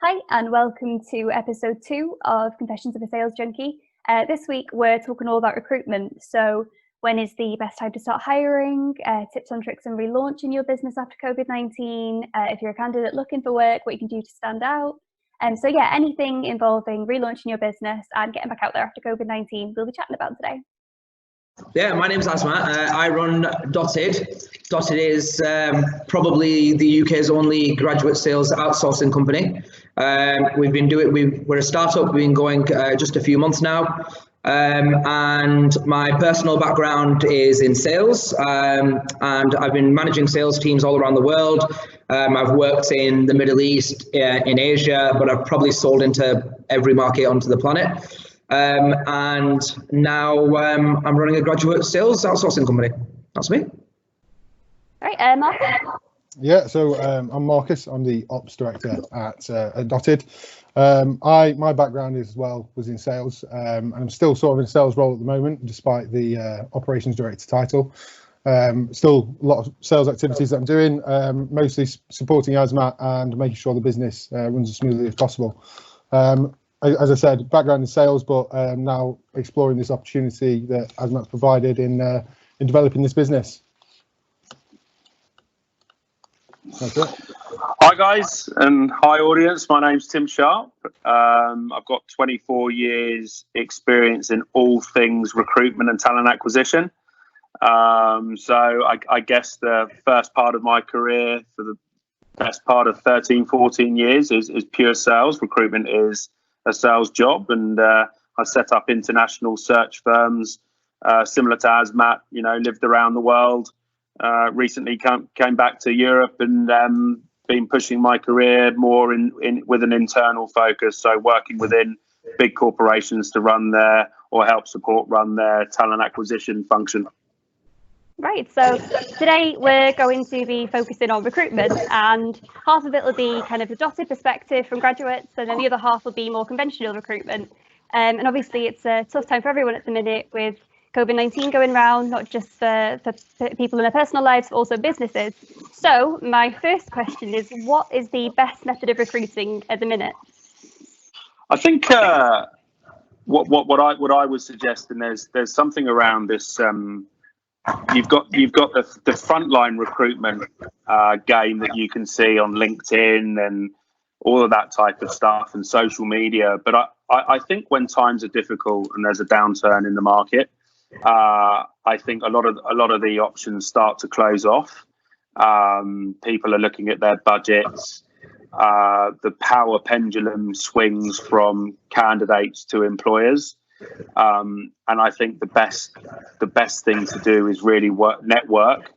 Hi, and welcome to episode 2 of Confessions of a Sales Junkie. This week, we're talking all about recruitment. So when is the best time to start hiring, tips on tricks and relaunching your business after COVID-19, if you're a candidate looking for work, what you can do to stand out. So yeah, anything involving relaunching your business and getting back out there after COVID-19, we'll be chatting about today. Yeah, my name's Iceman. I run Dotted. Dotted is probably the UK's only graduate sales outsourcing company. We're a startup. We've been going just a few months now. And my personal background is in sales, and I've been managing sales teams all around the world. I've worked in the Middle East, in Asia, but I've probably sold into every market onto the planet. And now I'm running a graduate sales outsourcing company. That's me. All right, Marcus. Yeah, so I'm Marcus. I'm the ops director at Dotted. My background was in sales, and I'm still sort of in a sales role at the moment, despite the operations director title. Still a lot of sales activities that I'm doing, mostly supporting Iceman and making sure the business runs as smoothly as possible. As I said, background in sales, but now exploring this opportunity that Iceman's provided in developing this business. That's it. Hi guys, and hi audience. My name's Tim Sharp. I've got 24 years experience in all things recruitment and talent acquisition. So I guess the first part of my career for the best part of 13, 14 years is pure sales. Recruitment is a sales job, and I set up international search firms similar to Asmat, lived around the world. Recently came back to Europe and been pushing my career more with an internal focus, so working within big corporations to run their or help support run their talent acquisition function. Right, so today we're going to be focusing on recruitment, and half of it will be kind of a Dotted perspective from graduates, and then the other half will be more conventional recruitment. And obviously it's a tough time for everyone at the minute with COVID-19 going around, not just for people in their personal lives, but also businesses. So my first question is, what is the best method of recruiting at the minute? I think what I would suggest, and there's something around this. You've got the frontline recruitment game that you can see on LinkedIn and all of that type of stuff and social media. But I think when times are difficult and there's a downturn in the market, I think a lot of the options start to close off. People are looking at their budgets. The power pendulum swings from candidates to employers. And I think the best thing to do is really network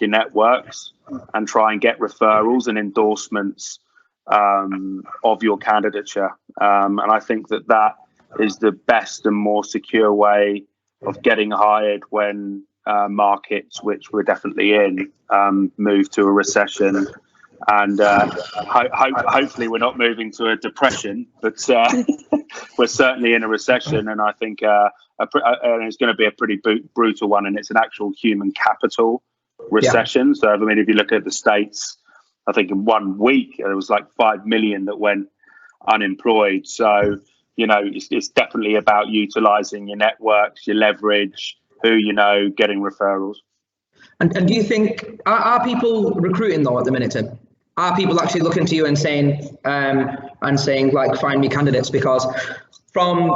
your networks and try and get referrals and endorsements of your candidature. And I think that is the best and more secure way of getting hired when markets, which we're definitely in, move to a recession. And hopefully we're not moving to a depression, but we're certainly in a recession, and I think it's going to be a pretty brutal one, and it's an actual human capital recession. Yeah. So I mean, if you look at the States, I think in 1 week there was like 5 million that went unemployed. So it's definitely about utilizing your networks, your leverage, who getting referrals. And do you think are people recruiting though at the minute, Tim? Are people actually looking to you and saying like, find me candidates? Because from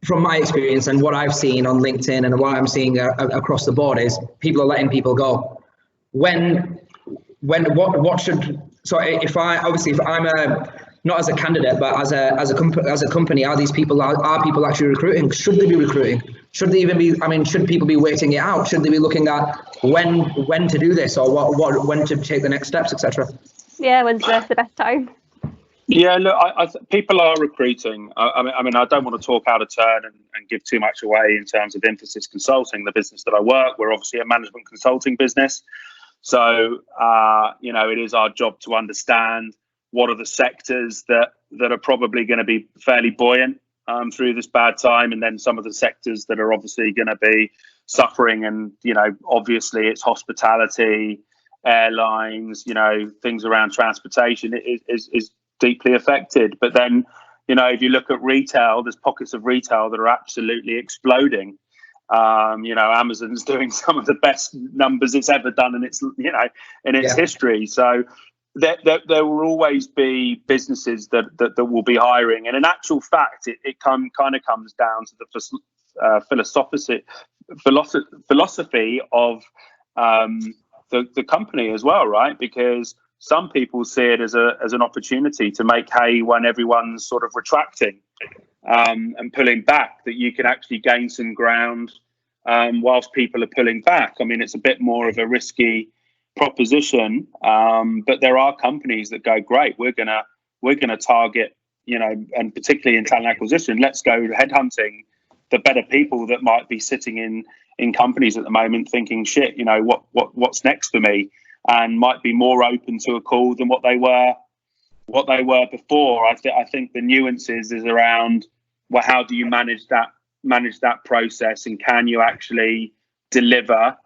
my experience and what I've seen on LinkedIn and what I'm seeing across the board is people are letting people go. What should, so if I'm not as a candidate, but as a company, are people actually recruiting? Should they be recruiting? Should they even be? I mean, should people be waiting it out? Should they be looking at when to do this, or when to take the next steps, etc.? Yeah, when's the best time? Yeah, look, people are recruiting. I mean, I don't want to talk out of turn and give too much away in terms of Emphasis Consulting, the business that I work. We're obviously a management consulting business, so it is our job to understand what are the sectors that are probably going to be fairly buoyant through this bad time, and then some of the sectors that are obviously going to be suffering. And obviously it's hospitality, airlines, things around transportation is deeply affected. But then, if you look at retail, there's pockets of retail that are absolutely exploding. Amazon's doing some of the best numbers it's ever done in its history. So there will always be businesses that will be hiring, and in actual fact, it kind of comes down to the philosophy of the company as well, right? Because some people see it as an opportunity to make hay when everyone's sort of retracting and pulling back, that you can actually gain some ground whilst people are pulling back. I mean, it's a bit more of a risky proposition, but there are companies that go, great, we're gonna target, and particularly in talent acquisition, let's go headhunting the better people that might be sitting in companies at the moment thinking, shit, what's next for me, and might be more open to a call than what they were before. I think the nuances is around, well, how do you manage that process, and can you actually deliver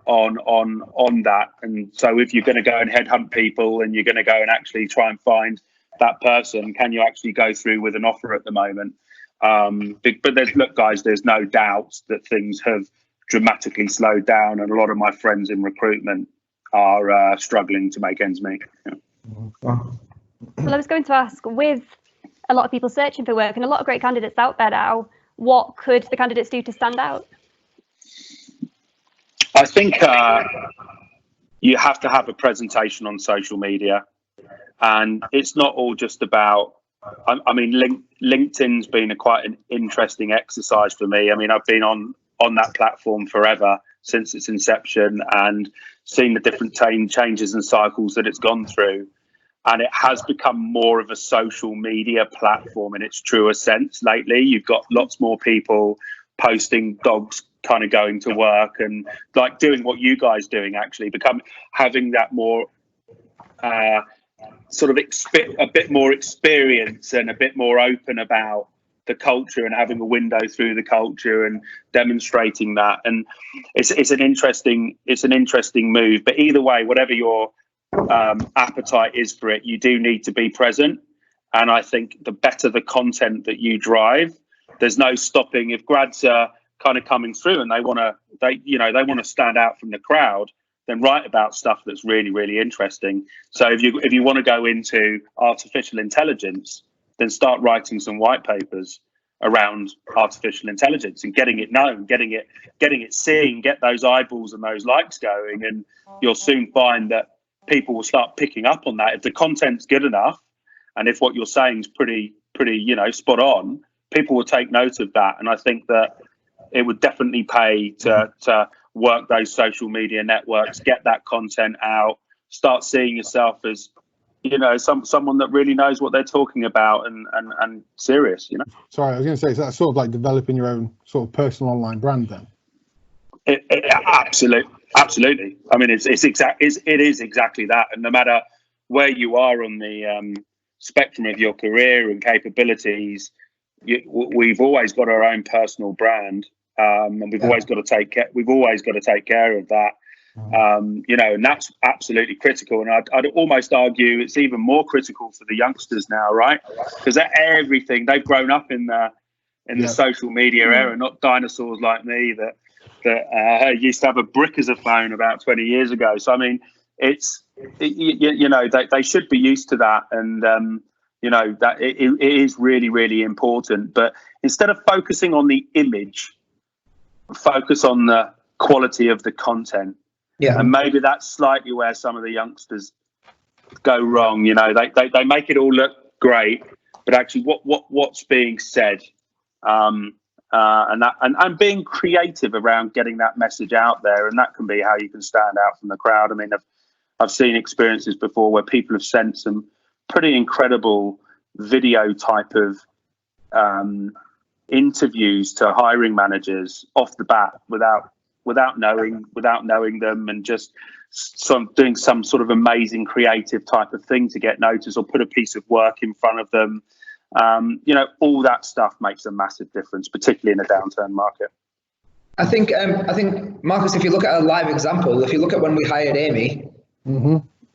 on that? And so if you're going to go and headhunt people, and you're going to go and actually try and find that person, can you actually go through with an offer at the moment? But there's no doubt that things have dramatically slowed down, and a lot of my friends in recruitment are struggling to make ends meet. Well, I was going to ask, with a lot of people searching for work and a lot of great candidates out there now, what could the candidates do to stand out? I think you have to have a presentation on social media, and it's not all just about, I mean, LinkedIn's been quite an interesting exercise for me. I mean, I've been on that platform forever, since its inception, and seen the different changes and cycles that it's gone through. And it has become more of a social media platform in its truer sense lately. You've got lots more people posting dogs kind of going to work, and like doing what you guys doing, actually having that more sort of a bit more experience, and a bit more open about the culture, and having a window through the culture and demonstrating that. And it's an interesting move. But either way, whatever your appetite is for it, you do need to be present. And I think the better the content that you drive, there's no stopping. If grads are kind of coming through and they want to stand out from the crowd, then write about stuff that's really, really interesting. So if you want to go into artificial intelligence, then start writing some white papers around artificial intelligence, and getting it known, getting it seen, get those eyeballs and those likes going, and you'll soon find that people will start picking up on that. If the content's good enough, and if what you're saying is pretty spot on, people will take note of that. And I think that it would definitely pay to work those social media networks, get that content out, start seeing yourself as someone that really knows what they're talking about, and serious. Sorry, I was going to say, is that sort of like developing your own sort of personal online brand then? Absolutely. I mean, it is exactly that. And no matter where you are on the spectrum of your career and capabilities, we've always got our own personal brand, and we've always got to take care. We've always got to take care of that. And that's absolutely critical. And I'd almost argue it's even more critical for the youngsters now, right? Because everything, they've grown up in the social media era, not dinosaurs like me that used to have a brick as a phone about 20 years ago. So I mean, they should be used to that, and that it is really, really important. But instead of focusing on the image, focus on the quality of the content. Yeah, and maybe that's slightly where some of the youngsters go wrong. They make it all look great, but actually, what's being said, and being creative around getting that message out there, and that can be how you can stand out from the crowd. I mean, I've seen experiences before where people have sent some pretty incredible video type of interviews to hiring managers off the bat without knowing them, and just doing some sort of amazing creative type of thing to get noticed, or put a piece of work in front of them. All that stuff makes a massive difference, particularly in a downturn market. I think Marcus, if you look at a live example, if you look at when we hired Amy,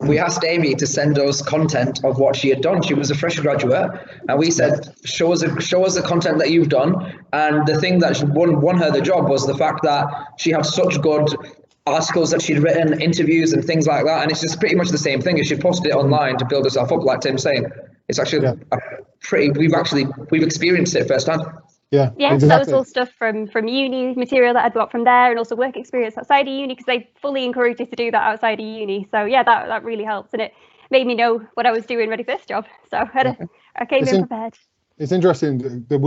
we asked Amy to send us content of what she had done. She was a fresh graduate, and we said, show us the content that you've done. And the thing that won her the job was the fact that she had such good articles that she'd written, interviews and things like that. And it's just pretty much the same thing as she posted it online to build herself up, like Tim's saying. It's actually we've experienced it firsthand. Yeah, yeah. exactly. So that was all stuff from uni material that I'd got from there, and also work experience outside of uni, because they fully encouraged us to do that outside of uni. So yeah, that really helps, and it made me know what I was doing ready for this job. So I came in prepared. It's interesting that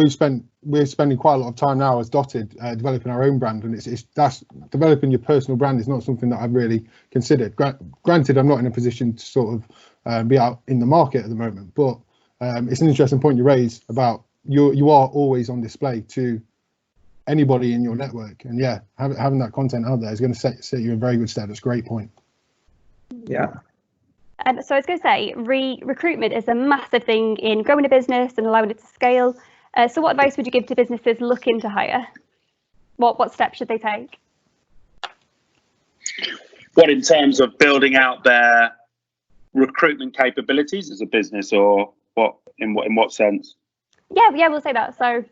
we're spending quite a lot of time now as Dotted developing our own brand, and that's developing your personal brand is not something that I've really considered. Granted, I'm not in a position to sort of be out in the market at the moment, but it's an interesting point you raise about you are always on display to anybody in your network, and yeah, having that content out there is going to set you in very good stead. That's a great point. Yeah. So I was going to say, recruitment is a massive thing in growing a business and allowing it to scale. So what advice would you give to businesses looking to hire? What steps should they take? What, in terms of building out their recruitment capabilities as a business, or what? In what sense? Yeah, we'll say that. So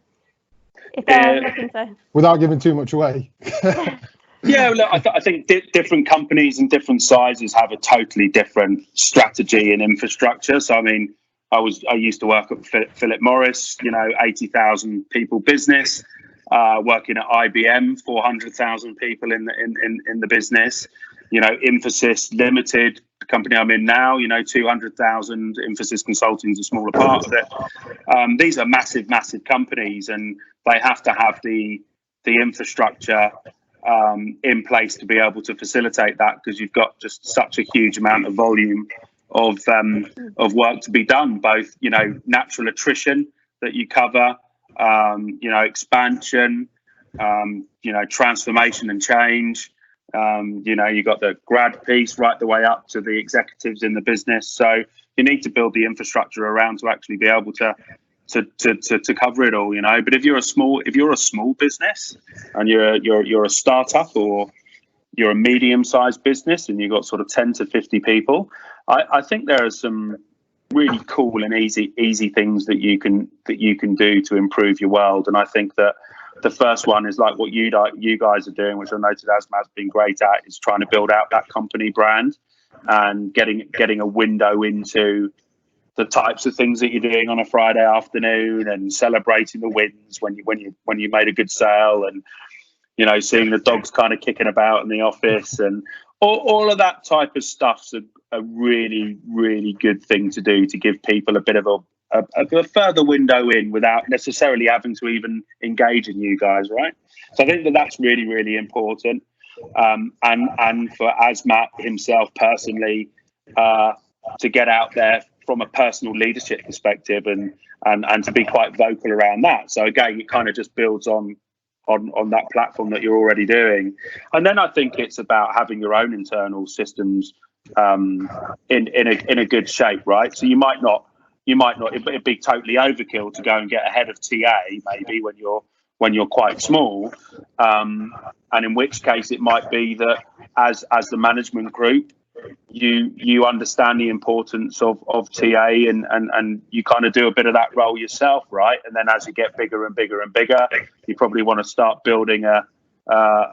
if they're looking to, without giving too much away. Yeah, look, I think different companies and different sizes have a totally different strategy and infrastructure. So, I mean, I used to work at Philip Morris, 80,000 people business, working at IBM, 400,000 people in the business. Infosys Limited, the company I'm in now, 200,000. Infosys Consulting is a smaller part of it. These are massive companies, and they have to have the infrastructure in place to be able to facilitate that, because you've got just such a huge amount of volume of work to be done, both natural attrition that you cover, expansion, transformation and change. You got the grad piece right the way up to the executives in the business. So you need to build the infrastructure around to actually be able to cover it all, But if you're a small business and you're a startup, or you're a medium-sized business and you've got sort of 10 to 50 people, I think there are some really cool and easy things that you can do to improve your world. And I think that the first one is like what you guys are doing, which I noted Asma's been great at, is trying to build out that company brand and getting a window into the types of things that you're doing on a Friday afternoon, and celebrating the wins when you made a good sale, and seeing the dogs kind of kicking about in the office, and all of that type of stuff's a really, really good thing to do, to give people a bit of a further window in without necessarily having to even engage in you guys, right? So I think that's really, really important. And for Asmat himself personally, to get out there from a personal leadership perspective, and to be quite vocal around that. So again, it kind of just builds on that platform that you're already doing. And then I think it's about having your own internal systems in a good shape, right? So you might not it'd be totally overkill to go and get ahead of TA maybe when you're quite small, and in which case it might be that as the management group, you understand the importance of TA, and you kind of do a bit of that role yourself, right? And then as you get bigger and bigger and bigger, you probably want to start building a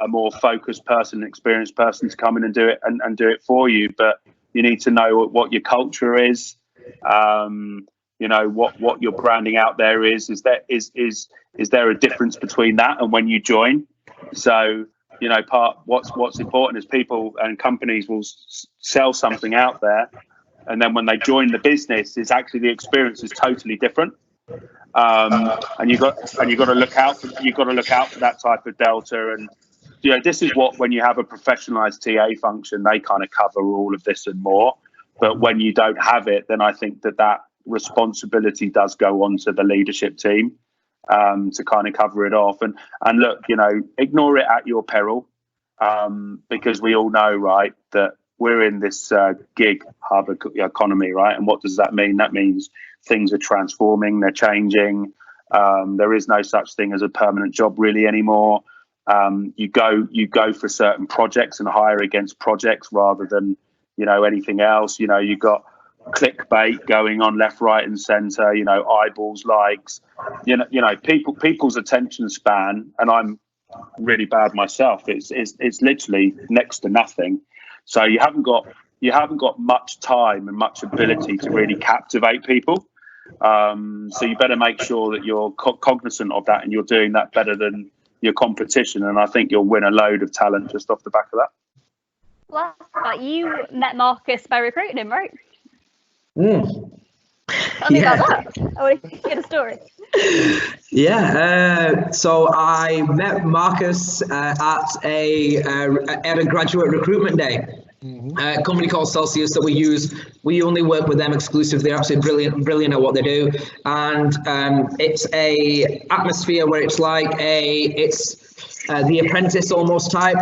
more focused person, experienced person to come in and do it for you. But you need to know what your culture is, what your branding out there is. Is there a difference between that and when you join? So what's important is people and companies will sell something out there, and then when they join the business, is actually the experience is totally different. And you've got to look out for that type of delta. And this is what, when you have a professionalized TA function, they kind of cover all of this and more. But when you don't have it, then I think that responsibility does go on to the leadership team, to kind of cover it off. And look, ignore it at your peril, because we all know, right, that we're in this gig hub economy, right? And what does that mean? That means things are transforming, they're changing. There is no such thing as a permanent job really anymore. You go for certain projects and hire against projects rather than anything else. You've got clickbait going on left, right, and centre. Eyeballs, likes. People's attention span, and I'm really bad myself. It's literally next to nothing. So you haven't got much time and much ability to really captivate people. So you better make sure that you're cognizant of that and you're doing that better than your competition. And I think you'll win a load of talent just off the back of that. Well, you met Marcus by recruiting him, right? Tell me about that. I want to hear the story. Yeah, so I met Marcus at a graduate recruitment day. A company called Celsius that we use. We only work with them exclusively. They're absolutely brilliant at what they do, and it's a atmosphere where it's like it's The Apprentice almost type.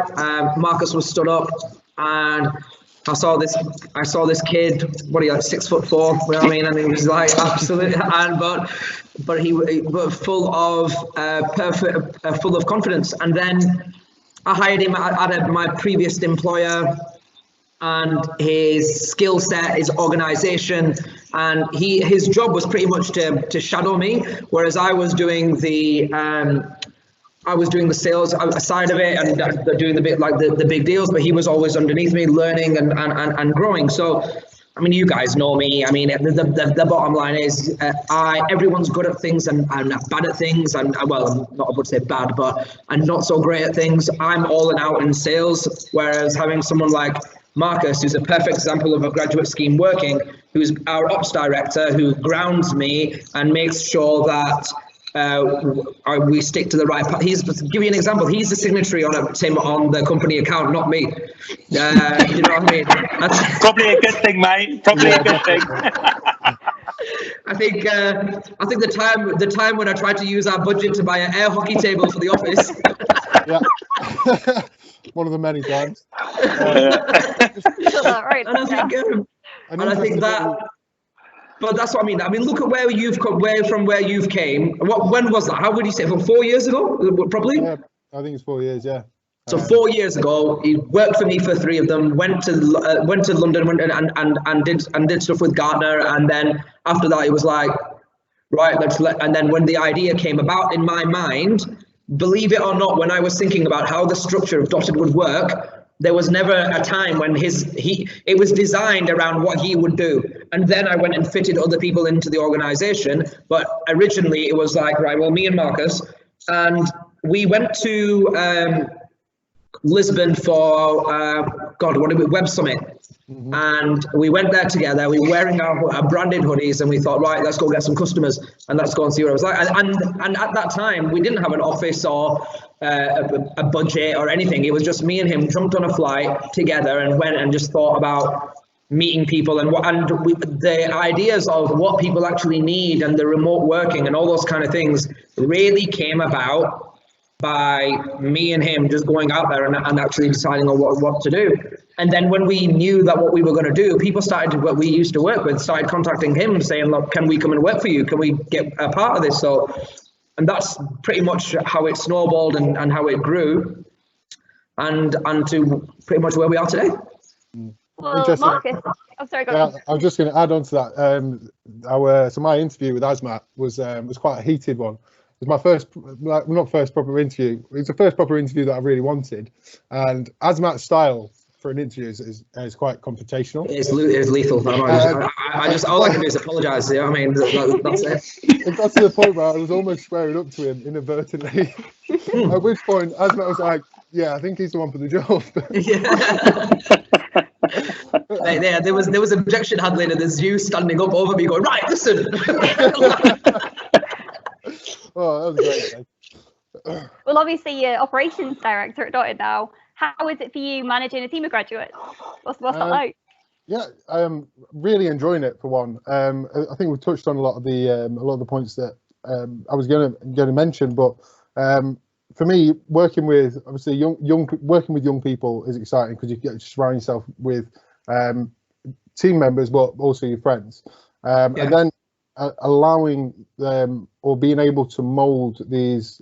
Marcus was stood up, and I saw this kid. What are you, like 6'4"? You know what I mean? And he was like absolutely, but full of full of confidence. And then I hired him at my previous employer. And his skill set, his organization, and his job was pretty much to shadow me, whereas I was doing the sales side of it and doing the big deals, but he was always underneath me, learning and growing. So, I mean, you guys know me. I mean, the bottom line is, everyone's good at things and bad at things, and well, not I would say bad, but and not so great at things. I'm all and out in sales, whereas having someone like Marcus, who's a perfect example of a graduate scheme working, who's our ops director, who grounds me and makes sure that we stick to the right path. To give you an example, he's the signatory on the company account, not me. You know what I mean? That's probably a good thing, mate. Probably a good thing. I think the time when I tried to use our budget to buy an air hockey table for the office. Yeah. One of the many times. But that's what I mean. I mean, look at where you've come, where you've came. When was that? How would you say? From 4 years ago, probably. Yeah, I think it's 4 years. Yeah. So 4 years ago, he worked for me for 3 of them. Went to London and did stuff with Gartner, and then after that, he was like, right, and then when the idea came about in my mind. Believe it or not, when I was thinking about how the structure of Dotted would work, there was never a time when it was designed around what he would do. And then I went and fitted other people into the organization. But originally it was like, right, well, me and Marcus, and we went to Lisbon for, Web Summit. And we went there together. We were wearing our branded hoodies, and we thought, right, let's go get some customers and let's go and see what it was like. And at that time, we didn't have an office or a budget or anything. It was just me and him jumped on a flight together and went and just thought about meeting people and the ideas of what people actually need and the remote working and all those kind of things really came about by me and him just going out there and actually deciding on what to do. And then when we knew that what we were going to do, people what we used to work with started contacting him saying, look, can we come and work for you? Can we get a part of this? So, and that's pretty much how it snowballed and how it grew and to pretty much where we are today. Well, Marcus, I'm sorry, go on. I was just going to add on to that. So my interview with Asmat was quite a heated one. It was my first, not first proper interview. It was the first proper interview that I really wanted. And Asmat's style for an interview is quite confrontational. It's lethal. I just all I can do is apologise. You know what I mean? That's it. It got to the point where I was almost swearing up to him inadvertently. At which point, Asmat was like, "Yeah, I think he's the one for the job." Yeah, there was objection handling, and there's you standing up over me going, "Right, listen." Oh, that was great. Well, obviously, you're operations director at Dotted now. How is it for you managing a team of graduates? What's that like? Yeah, I am really enjoying it for one. I think we've touched on a lot of the points that I was going to mention, but for me, working with obviously working with young people is exciting because you get to surround yourself with team members, but also your friends, and then allowing them or being able to mold these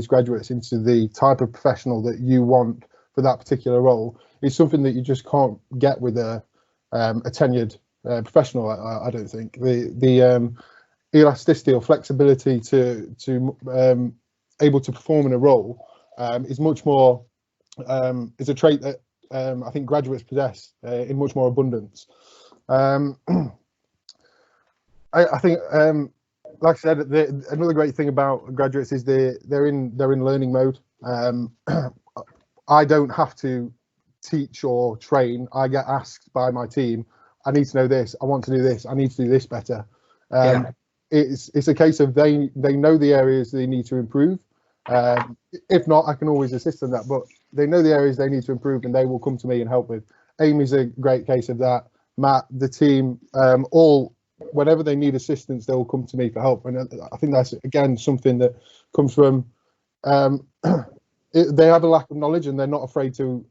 graduates into the type of professional that you want for that particular role is something that you just can't get with a a tenured professional. I don't think the elasticity or flexibility to able to perform in a role is much more is a trait that I think graduates possess in much more abundance. I think, like I said, another great thing about graduates is they're in learning mode. I don't have to teach or train. I get asked by my team, I need to know this, I want to do this, I need to do this better. It's a case of they know the areas they need to improve. If not, I can always assist in that, but they know the areas they need to improve and they will come to me and help with. Amy's a great case of that. Matt, the team, all, whenever they need assistance, they will come to me for help. And I think that's, again, something that comes from, they have a lack of knowledge and they're not afraid to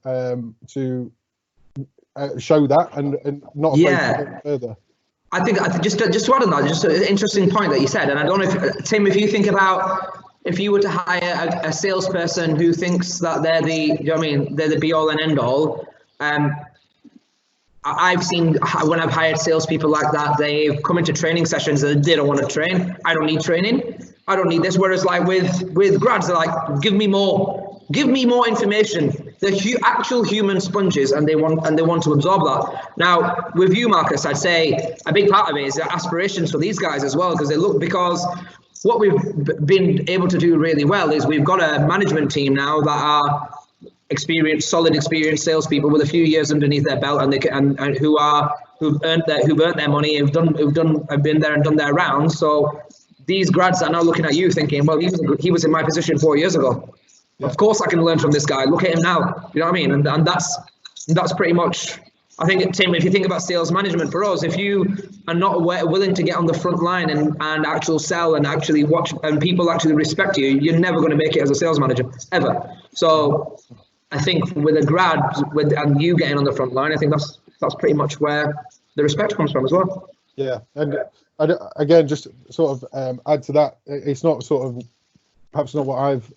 show that and not afraid to go further. I think just to add on that, just an interesting point that you said, and I don't know if, Tim, if you think about, if you were to hire a salesperson who thinks that they're the, you know what I mean, they're the be all and end all, I've seen when I've hired salespeople like that, they've come into training sessions and they don't want to train. I don't need training. I don't need this. Whereas like with grads, they're like, give me more information. They're actual human sponges, and they want to absorb that. Now with you, Marcus, I'd say a big part of it is aspirations for these guys as well, because what we've been able to do really well is we've got a management team now that are solid experienced salespeople with a few years underneath their belt, and who've earned their money, have been there and done their rounds. So these grads are now looking at you thinking, well, he was in my position 4 years ago. Yeah. Of course I can learn from this guy. Look at him now. You know what I mean? And that's pretty much, I think, Tim, if you think about sales management for us, if you are not willing to get on the front line and actually sell and actually watch and people actually respect you, you're never going to make it as a sales manager, ever. So I think with a grad and you getting on the front line, I think that's pretty much where the respect comes from as well. Yeah, and again, just sort of add to that, it's not sort of perhaps not what I've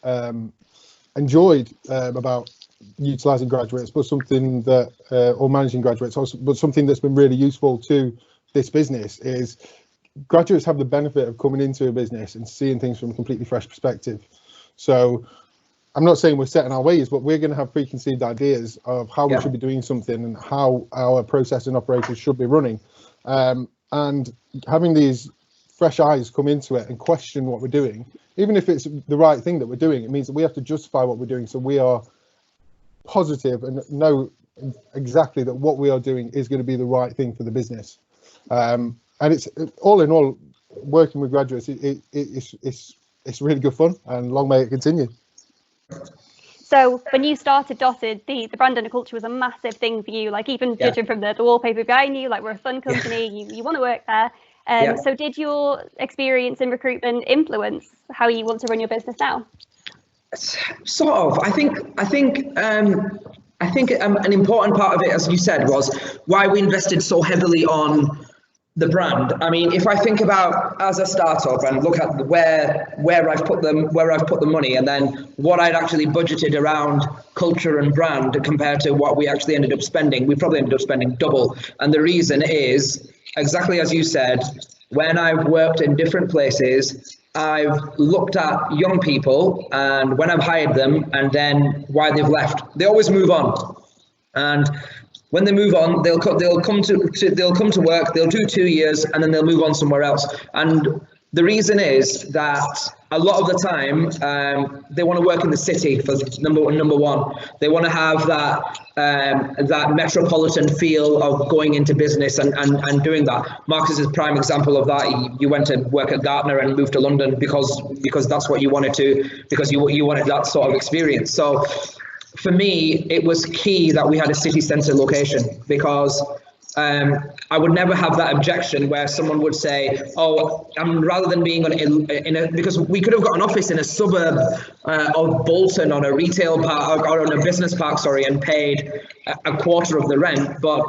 enjoyed about utilising graduates, but something that or managing graduates, but something that's been really useful to this business is graduates have the benefit of coming into a business and seeing things from a completely fresh perspective. So I'm not saying we're set in our ways, but we're going to have preconceived ideas of how we should be doing something and how our process and operators should be running. And having these fresh eyes come into it and question what we're doing, even if it's the right thing that we're doing, it means that we have to justify what we're doing. So we are positive and know exactly that what we are doing is going to be the right thing for the business. And it's all in all, working with graduates, it's really good fun, and long may it continue. So when you started Dotted, the brand and the culture was a massive thing for you, like even judging from the wallpaper behind you, like we're a fun company, you want to work there. So did your experience in recruitment influence how you want to run your business now? Sort of. I think an important part of it, as you said, was why we invested so heavily on the brand. I mean, if I think about as a startup and look at where I've put the money, and then what I'd actually budgeted around culture and brand compared to what we actually ended up spending, we probably ended up spending double. And the reason is exactly as you said. When I've worked in different places, I've looked at young people and when I've hired them and then why they've left. They always move on, and when they move on, they'll come to work. They'll do 2 years and then they'll move on somewhere else. And the reason is that a lot of the time they want to work in the city for number one. They want to have that metropolitan feel of going into business and doing that. Marcus is a prime example of that. You went to work at Gartner and moved to London because that's what you wanted to, because you wanted that sort of experience. So for me, it was key that we had a city centre location, because I would never have that objection where someone would say, "Oh, rather than being because we could have got an office in a suburb of Bolton on a retail park or on a business park, and paid a quarter of the rent." But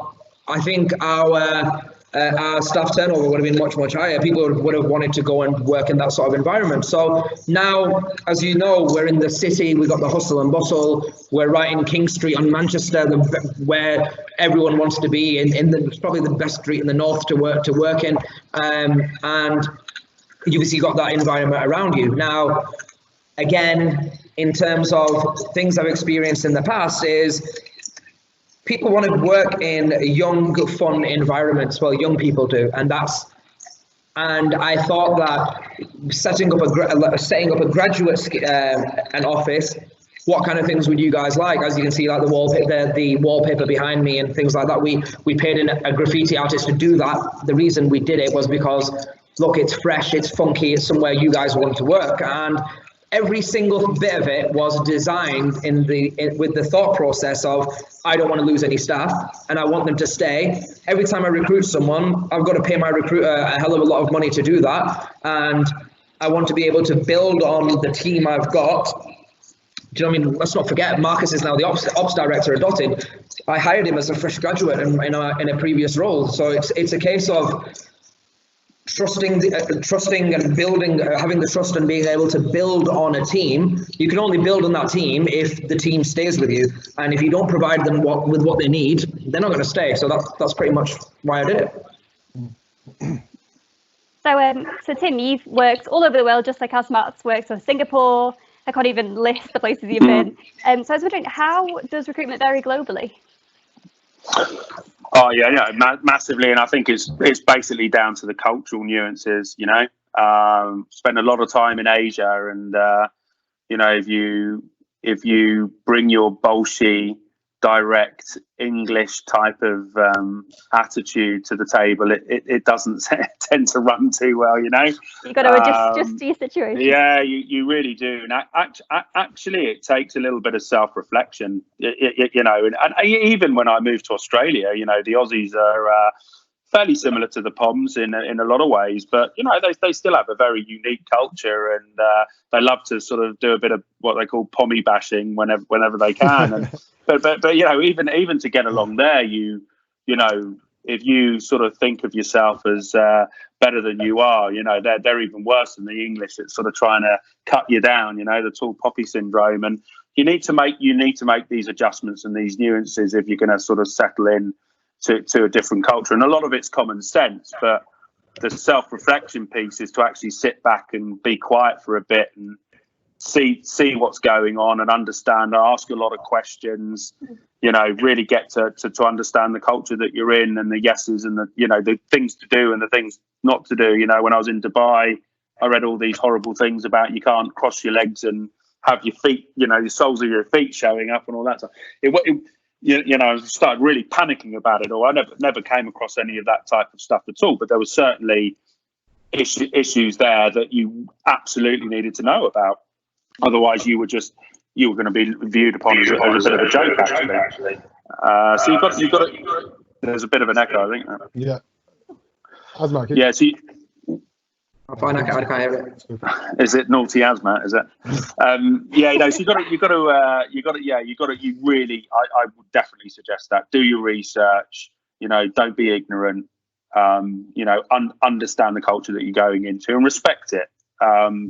I think our our staff turnover would have been much, much higher. People would have wanted to go and work in that sort of environment. So now, as you know, we're in the city, we've got the hustle and bustle, we're right in King Street on Manchester, where everyone wants to be, it's probably the best street in the north to work in. And you obviously got that environment around you. Now, again, in terms of things I've experienced in the past is people want to work in young, fun environments. Well, young people do, and I thought that setting up a graduate an office. What kind of things would you guys like? As you can see, like the wallpaper behind me and things like that. We paid in a graffiti artist to do that. The reason we did it was because, look, it's fresh, it's funky, it's somewhere you guys want to work, and every single bit of it was designed with the thought process of, I don't want to lose any staff and I want them to stay. Every time I recruit someone, I've got to pay my recruiter a hell of a lot of money to do that. And I want to be able to build on the team I've got. Do you know what I mean? Let's not forget, Marcus is now the ops director at Dotted. I hired him as a fresh graduate in a previous role. So it's a case of trusting and building, having the trust and being able to build on a team. You can only build on that team if the team stays with you, and if you don't provide them with what they need, they're not going to stay. So that's pretty much why I did it. So Tim, you've worked all over the world, just like Asmat's worked in Singapore. I can't even list the places you've been. So I was wondering, how does recruitment vary globally? Oh yeah, massively, and I think it's basically down to the cultural nuances. You know, spend a lot of time in Asia, and you know, if you bring your bolshy, direct English type of attitude to the table, it doesn't tend to run too well. You know, you've got to adjust to your situation. Yeah, you really do. And actually, it takes a little bit of self-reflection. You know, and even when I moved to Australia, you know, the Aussies are fairly similar to the Poms in a lot of ways, but you know, they still have a very unique culture, and they love to sort of do a bit of what they call pommy bashing whenever they can. And but you know, even to get along there, you know, if you sort of think of yourself as better than you are, you know, they're even worse than the English. It's sort of trying to cut you down, you know, the tall poppy syndrome. And you need to make these adjustments and these nuances if you're going to sort of settle in to a different culture. And a lot of it's common sense, but the self-reflection piece is to actually sit back and be quiet for a bit and see what's going on and understand, ask a lot of questions, you know, really get to understand the culture that you're in, and the yeses and the, you know, the things to do and the things not to do. You know, when I was in Dubai, I read all these horrible things about you can't cross your legs and have your feet, you know, the soles of your feet showing up and all that stuff. You know, I started really panicking about it all. I never came across any of that type of stuff at all, but there was certainly issues there that you absolutely needed to know about. Otherwise, you were going to be viewed upon as a bit of a joke, actually. So you've got there's a bit of an echo, I think. Yeah. Asma, yeah. So I'm fine. I can't hear it. Is it naughty asthma? Is it? Yeah. You know. So you really. I would definitely suggest that. Do your research. You know. Don't be ignorant. You know. Understand the culture that you're going into and respect it.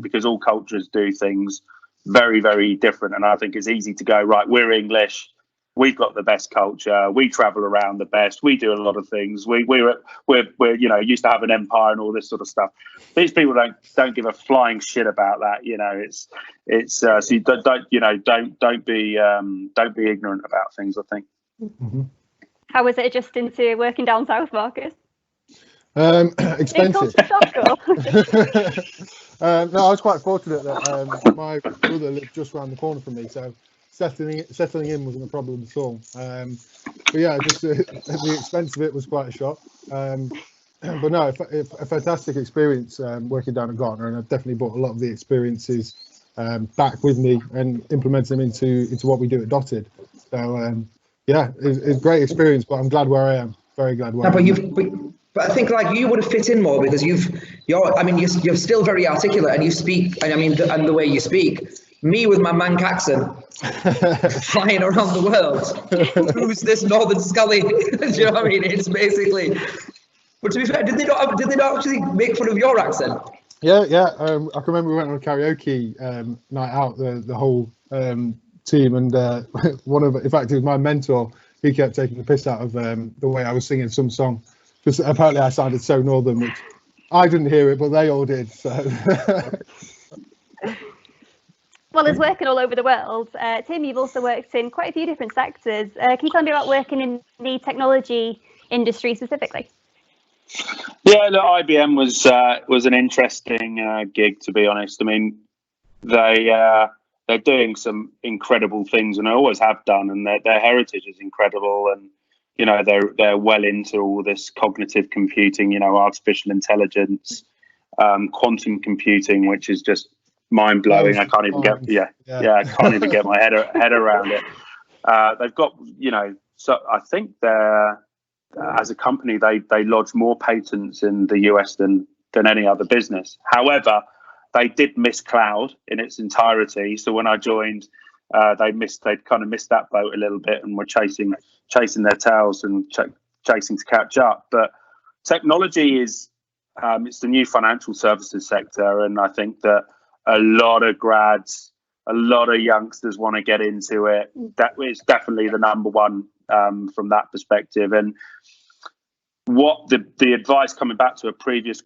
Because all cultures do things very, very different. And I think it's easy to go, right, we're English, we've got the best culture, we travel around the best, we do a lot of things, we're you know, used to have an empire and all this sort of stuff. These people don't give a flying shit about that. You know, it's so you don't be ignorant about things, I think. Mm-hmm. How was it adjusting to working down south, Marcus? Expensive. No, I was quite fortunate that my brother lived just around the corner from me, so settling in wasn't a problem at all. But yeah, just the expense of it was quite a shock. But no, a fantastic experience working down at Gartner, and I've definitely brought a lot of the experiences back with me and implemented them into what we do at Dotted. So yeah, it's a great experience, but I'm glad where I am. Very glad where I am. But I think like you would have fit in more because you're still very articulate and you speak, and I mean, and the way you speak. Me with my Manc accent, flying around the world. Who's this Northern Scully? Do you know what I mean? It's basically, But to be fair, did they not actually make fun of your accent? Yeah. I can remember we went on a karaoke night out, the whole team, and in fact, it was my mentor. He kept taking the piss out of the way I was singing some song, because apparently I sounded so northern, which I didn't hear it, but they all did. So. Well, as working all over the world, Tim, you've also worked in quite a few different sectors. Can you tell me about working in the technology industry specifically? Yeah, look, IBM was an interesting gig, to be honest. I mean, they're doing some incredible things, and they always have done, and their heritage is incredible. And you know, they're well into all this cognitive computing, you know, artificial intelligence, quantum computing, which is just mind blowing. I can't even get I can't even get my head around it. They've got, you know, so I think they're as a company they lodge more patents in the US than any other business. However, they did miss cloud in its entirety. So when I joined, they'd kind of missed that boat a little bit and were chasing their tails and chasing to catch up. But technology is it's the new financial services sector, and I think that a lot of grads, a lot of youngsters want to get into it. That is definitely the number one from that perspective. And what the advice, coming back to a previous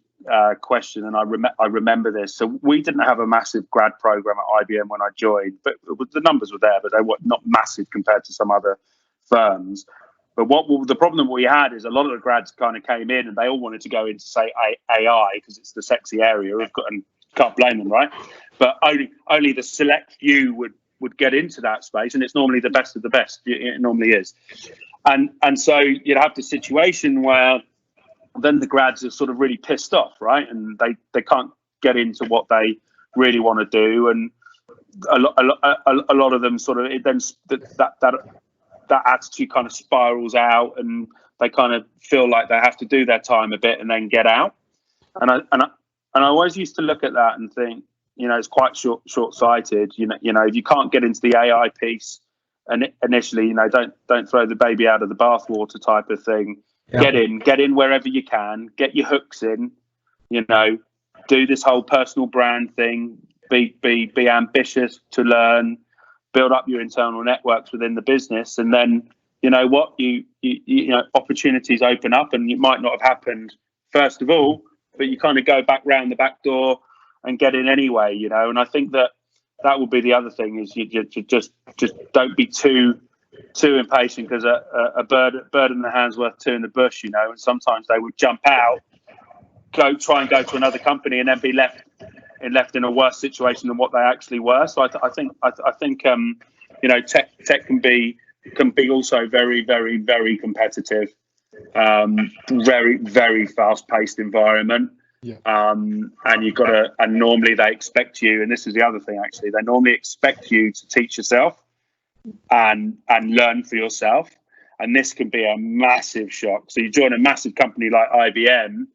question, and I remember this. So we didn't have a massive grad program at IBM when I joined, but the numbers were there, but they were not massive compared to some other firms. But the problem that we had is a lot of the grads kind of came in and they all wanted to go into, say, AI because it's the sexy area. And can't blame them, right? But only the select few would get into that space, and it's normally the best of the best. It normally is. And so you'd have the situation where then the grads are sort of really pissed off, right? And they can't get into what they really want to do, and a lot of them sort of that attitude kind of spirals out, and they kind of feel like they have to do their time a bit and then get out. And I always used to look at that and think, you know, it's quite short-sighted. You know, if you can't get into the AI piece and initially, you know, don't throw the baby out of the bathwater type of thing. Yeah. Get in wherever you can. Get your hooks in. You know, do this whole personal brand thing. Be ambitious to learn. Build up your internal networks within the business, and then you know what you know, opportunities open up, and it might not have happened first of all, but you kind of go back round the back door and get in anyway, you know. And I think that will be the other thing, is you just don't be too impatient, because a bird in the hand's worth two in the bush, you know. And sometimes they would jump out, try and go to another company, and then be left in a worse situation than what they actually were. So I think you know, tech can be also very, very, very competitive. Very, very fast-paced environment. Yeah. And you've got to, and normally they expect you, and this is the other thing actually, they normally expect you to teach yourself and learn for yourself. And this can be a massive shock. So you join a massive company like IBM,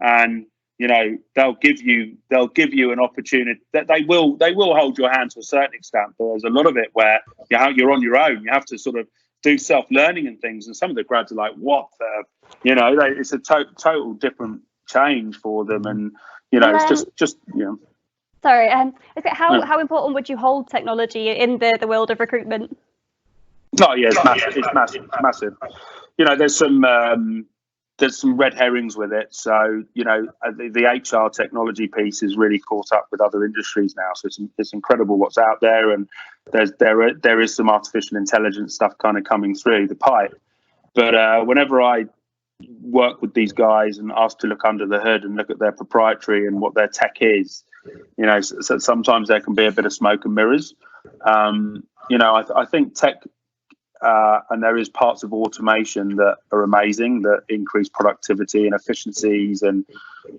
and you know, they'll give you an opportunity that they will hold your hand to a certain extent, but there's a lot of it where you're on your own. You have to sort of do self-learning and things, and some of the grads are like, what the, you know, it's a total different change for them. And you know, it's just you know. Sorry, how important would you hold technology in the world of recruitment? Oh yeah, it's massive. You know, there's some red herrings with it. So you know, the HR technology piece is really caught up with other industries now. So it's incredible what's out there, and there is some artificial intelligence stuff kind of coming through the pipe. But whenever I work with these guys and ask to look under the hood and look at their proprietary and what their tech is, you know, so sometimes there can be a bit of smoke and mirrors. You know, I think tech, and there is parts of automation that are amazing, that increase productivity and efficiencies, and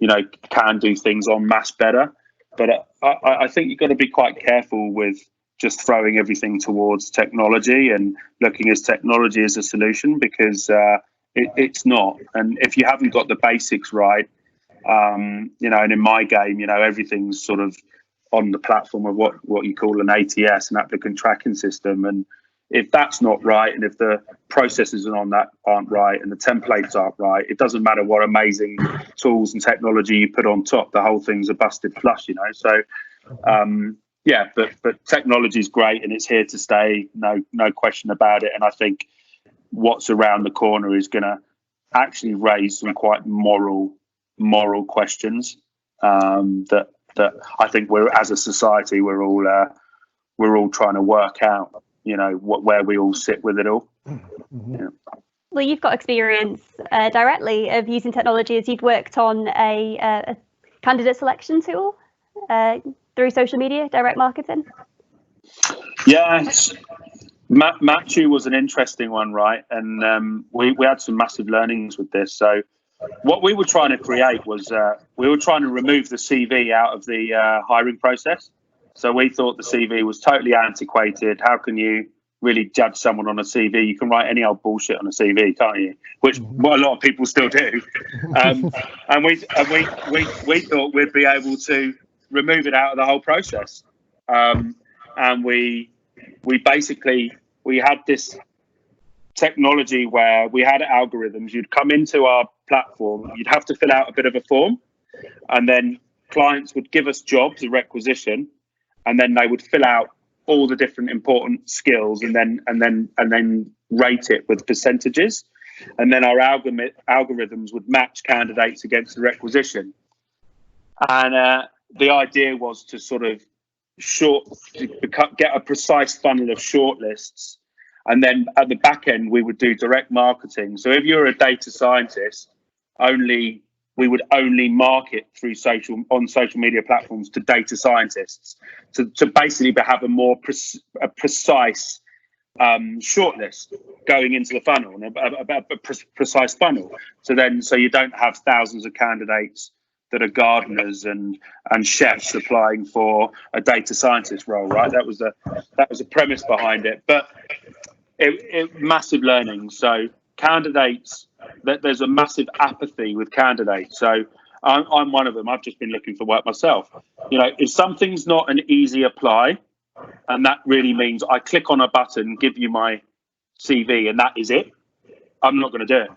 you know, can do things en masse better. But I think you've got to be quite careful with just throwing everything towards technology and looking at technology as a solution, because it's not. And if you haven't got the basics right, you know, and in my game, you know, everything's sort of on the platform of what you call an ATS, an applicant tracking system, and if that's not right, and if the processes on that aren't right, and the templates aren't right, it doesn't matter what amazing tools and technology you put on top. The whole thing's a busted flush, you know. So, yeah, but technology is great, and it's here to stay. No question about it. And I think what's around the corner is going to actually raise some quite moral questions that I think we're, as a society, we're all trying to work out, you know, where we all sit with it all. Yeah. Well, you've got experience directly of using technology, as you've worked on a candidate selection tool through social media, direct marketing. Yes. Matchu was an interesting one, right? And we had some massive learnings with this. So what we were trying to create was we were trying to remove the CV out of the hiring process. So we thought the CV was totally antiquated. How can you really judge someone on a CV? You can write any old bullshit on a CV, can't you? Which a lot of people still do. And we thought we'd be able to remove it out of the whole process. And we basically, we had this technology where we had algorithms. You'd come into our platform, you'd have to fill out a bit of a form, and then clients would give us jobs, a requisition, and then they would fill out all the different important skills and then rate it with percentages. And then our algorithms would match candidates against the requisition. And the idea was to sort of get a precise funnel of shortlists. And then at the back end, we would do direct marketing. So if you're a data scientist, we would only market through social media platforms to data scientists to basically have a more precise shortlist going into the funnel, and a precise funnel. So you don't have thousands of candidates that are gardeners and chefs applying for a data scientist role, right? That was the premise behind it. But it massive learning. So candidates, there's a massive apathy with candidates. So I'm one of them. I've just been looking for work myself. You know, if something's not an easy apply, and that really means I click on a button, give you my CV, and that is it, I'm not going to do it.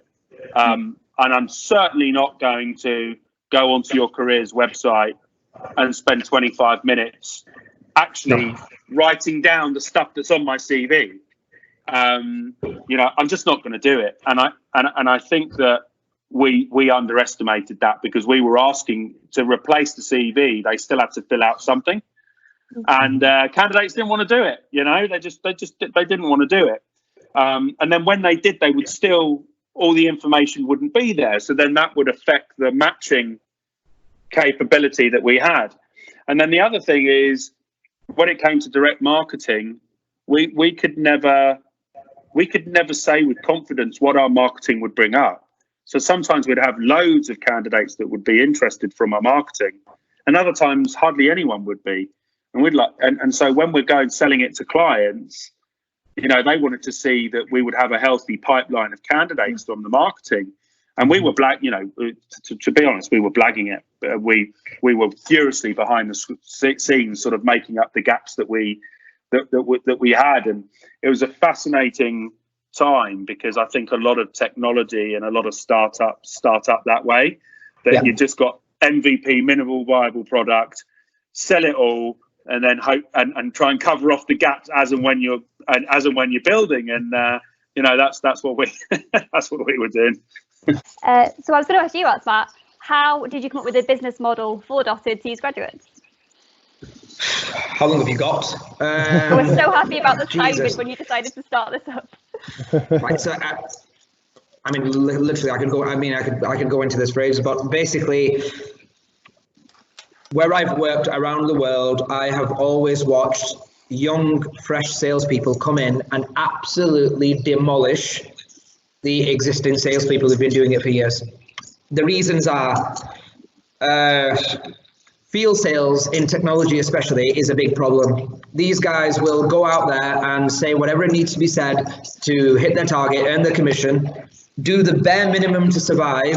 And I'm certainly not going to go onto your careers website and spend 25 minutes actually writing down the stuff that's on my CV. You know, I'm just not going to do it. And I think that we underestimated that, because we were asking to replace the CV, they still had to fill out something, and candidates didn't want to do it. You know, they didn't want to do it. And then when they did, they would still, all the information wouldn't be there. So then that would affect the matching capability that we had. And then the other thing is, when it came to direct marketing, we could never say with confidence what our marketing would bring up. So sometimes we'd have loads of candidates that would be interested from our marketing, and other times hardly anyone would be. And we'd like, and so when we're going selling it to clients, you know, they wanted to see that we would have a healthy pipeline of candidates from the marketing. And we were you know, to be honest, we were blagging it. We were furiously behind the scenes, sort of making up the gaps that we had. And it was a fascinating time, because I think a lot of technology and a lot of startups start up that way, that you just got MVP, minimal viable product, sell it all, and then hope and try and cover off the gaps as and when you're building. And you know, that's what we that's what we were doing. So I was going to ask you, Iceman, how did you come up with a business model for Dotted to use graduates? How long have you got? We're so happy about the timing when you decided to start this up. Right, so I mean, literally, I could go into this phrase, but basically, where I've worked around the world, I have always watched young, fresh salespeople come in and absolutely demolish the existing salespeople who've been doing it for years. The reasons are field sales in technology especially is a big problem. These guys will go out there and say whatever it needs to be said to hit their target, earn their commission, do the bare minimum to survive,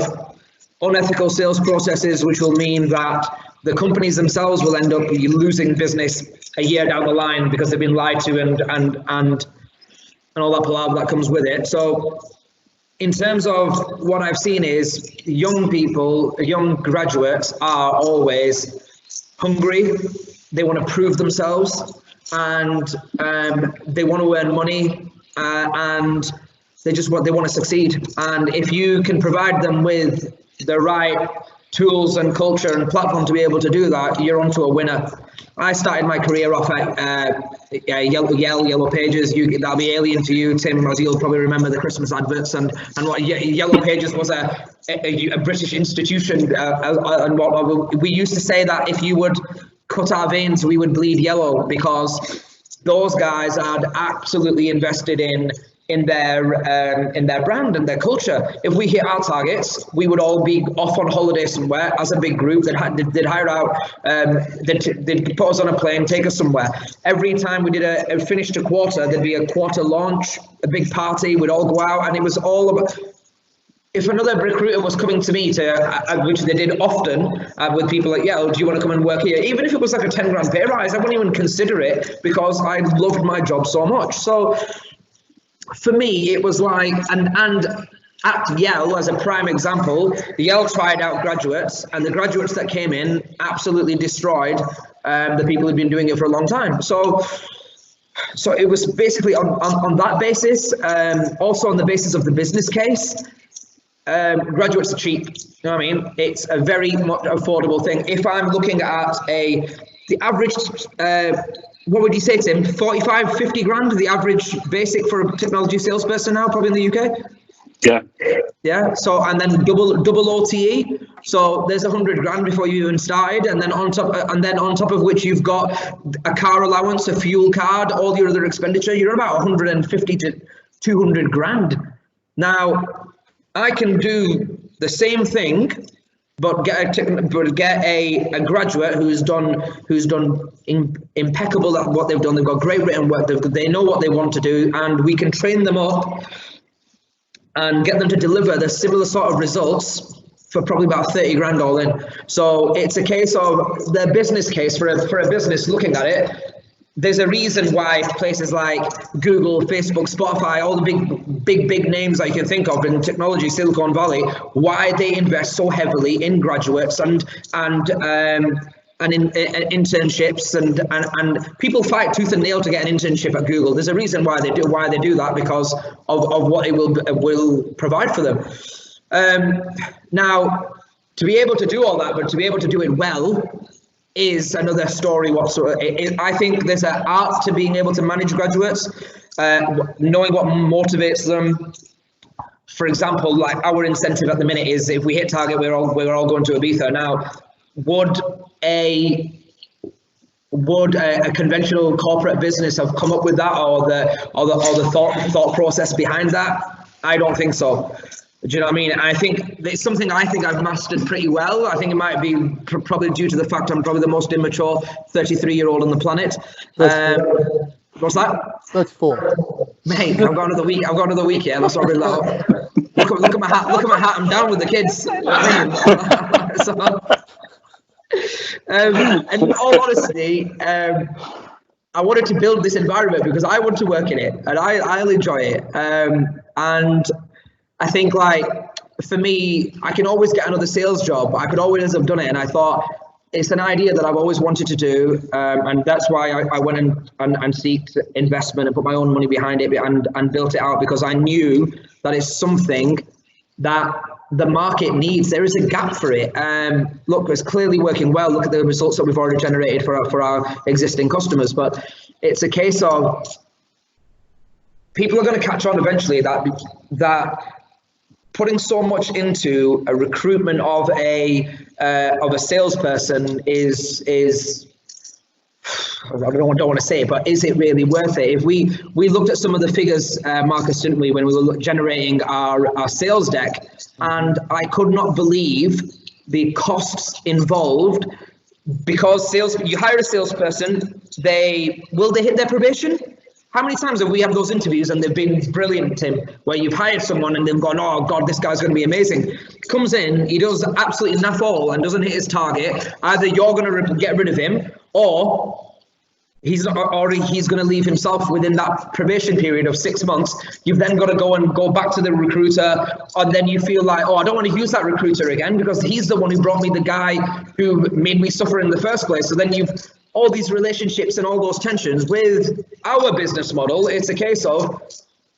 unethical sales processes, which will mean that the companies themselves will end up losing business a year down the line because they've been lied to and and all that palaver that comes with it. So in terms of what I've seen is young people, young graduates are always hungry. They want to prove themselves, and they want to earn money, and they want to succeed. And if you can provide them with the right tools and culture and platform to be able to do that, you're onto a winner. I started my career off at Yellow Pages. That'll be alien to you, Tim, as you'll probably remember the Christmas adverts and what Yellow Pages was a British institution. And what we used to say that if you would cut our veins, we would bleed yellow, because those guys had absolutely invested in their brand and their culture. If we hit our targets, we would all be off on holiday somewhere as a big group. They'd hire out, they'd put us on a plane, take us somewhere. Every time we did finished a quarter, there'd be a quarter launch, a big party. We'd all go out, and it was all about. If another recruiter was coming to me which they did often, with people like, do you want to come and work here? Even if it was like a 10 grand pay rise, I wouldn't even consider it, because I loved my job so much. So for me, it was like, and at Yale, as a prime example, Yale tried out graduates, and the graduates that came in absolutely destroyed the people who'd been doing it for a long time. So it was basically on that basis, also on the basis of the business case. Graduates are cheap, you know what I mean? It's a very much affordable thing. If I'm looking at the average, what would you say, Tim? 45, 50 grand, the average basic for a technology salesperson now, probably in the UK? Yeah. Yeah. So, and then double OTE. So there's 100 grand before you even started, and then on top of which you've got a car allowance, a fuel card, all your other expenditure. You're about 150 to 200 grand. Now, I can do the same thing, but get a graduate who's done impeccable at what they've done. They've got great written work. They know what they want to do, and we can train them up and get them to deliver the similar sort of results for probably about 30 grand all in. So it's a case of their business case for a business looking at it. There's a reason why places like Google, Facebook, Spotify, all the big names that you can think of in technology, Silicon Valley, why they invest so heavily in graduates and in internships, and people fight tooth and nail to get an internship at Google. There's a reason why they do that, because of what it will provide for them. Now, to be able to do all that, but to be able to do it well, is another story whatsoever. I think there's an art to being able to manage graduates, knowing what motivates them. For example, like our incentive at the minute is if we hit target, we're all going to Ibiza. Now, would a conventional corporate business have come up with that, or the thought process behind that? I don't think so. Do you know what I mean? I think it's something I've mastered pretty well. I think it might be probably due to the fact I'm probably the most immature 33-year-old on the planet. What's that? 34. Mate, I've got another week. Yeah, that's what look at my hat. Look at my hat. I'm down with the kids. And in all honesty, I wanted to build this environment because I want to work in it, and I'll enjoy it. And I think, like, for me, I can always get another sales job. I could always have done it. And I thought it's an idea that I've always wanted to do. And that's why I went and seeked investment and put my own money behind it and built it out, because I knew that it's something that the market needs. There is a gap for it. Look, it's clearly working well. Look at the results that we've already generated for our existing customers. But it's a case of people are going to catch on eventually that putting so much into a recruitment of a salesperson is I don't want to say it, but is it really worth it? If we looked at some of the figures, Marcus, didn't we, when we were generating our sales deck, and I could not believe the costs involved, because you hire a salesperson, will they hit their probation? How many times have we had those interviews and they've been brilliant, Tim, where you've hired someone and they've gone, oh God, this guy's going to be amazing. Comes in, he does absolutely naff all and doesn't hit his target. Either you're going to get rid of him, or he's not, or he's going to leave himself within that probation period of 6 months. You've then got to go back to the recruiter, and then you feel like, oh, I don't want to use that recruiter again because he's the one who brought me the guy who made me suffer in the first place. So then you've all these relationships and all those tensions. With our business model, it's a case of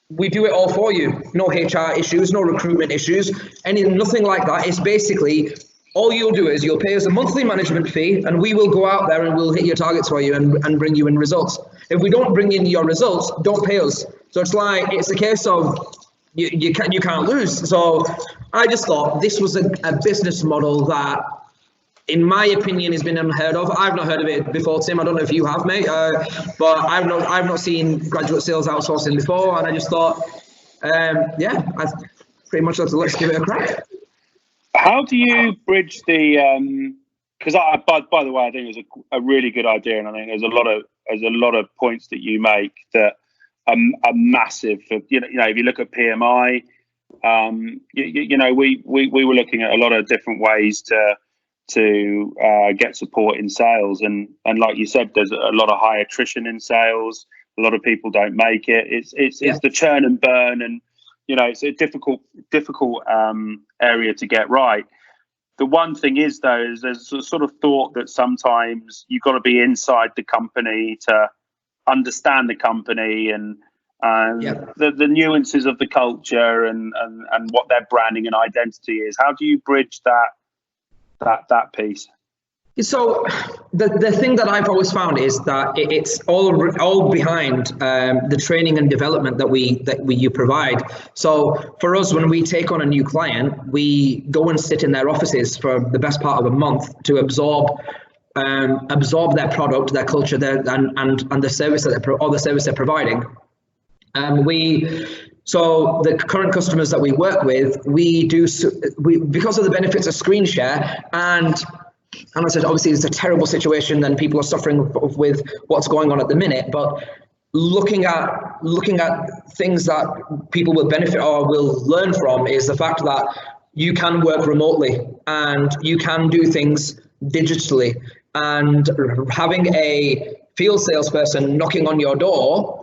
we do it all for you. No HR issues, no recruitment issues, nothing like that. It's basically all you'll do is you'll pay us a monthly management fee, and we will go out there and we'll hit your targets for you and bring you in results. If we don't bring in your results, don't pay us. So it's a case of you can't lose. So I just thought this was a business model that, in my opinion, has been unheard of. I've not heard of it before, Tim. I don't know if you have, mate. But I've not seen graduate sales outsourcing before, and I just thought, yeah, I pretty much let's give it a crack. How do you bridge the? Because by the way, I think it's a really good idea, and I think there's a lot of points that you make that are massive. For, you know, if you look at PMI, we were looking at a lot of different ways to get support in sales, and like you said, there's a lot of high attrition in sales. A lot of people don't make it. It's the churn and burn, and you know, it's a difficult area to get right. The one thing is, though, is there's a sort of thought that sometimes you've got to be inside the company to understand the company and the nuances of the culture and what their branding and identity is. How do you bridge that piece? So the thing that I've always found is that it's all behind the training and development that you provide. So for us, when we take on a new client, we go and sit in their offices for the best part of a month to absorb their product, their culture, and the service they're providing. So the current customers that we work with, we because of the benefits of screen share, and I said, obviously, it's a terrible situation and people are suffering with what's going on at the minute. But looking at things that people will benefit or will learn from is the fact that you can work remotely and you can do things digitally. And having a field salesperson knocking on your door,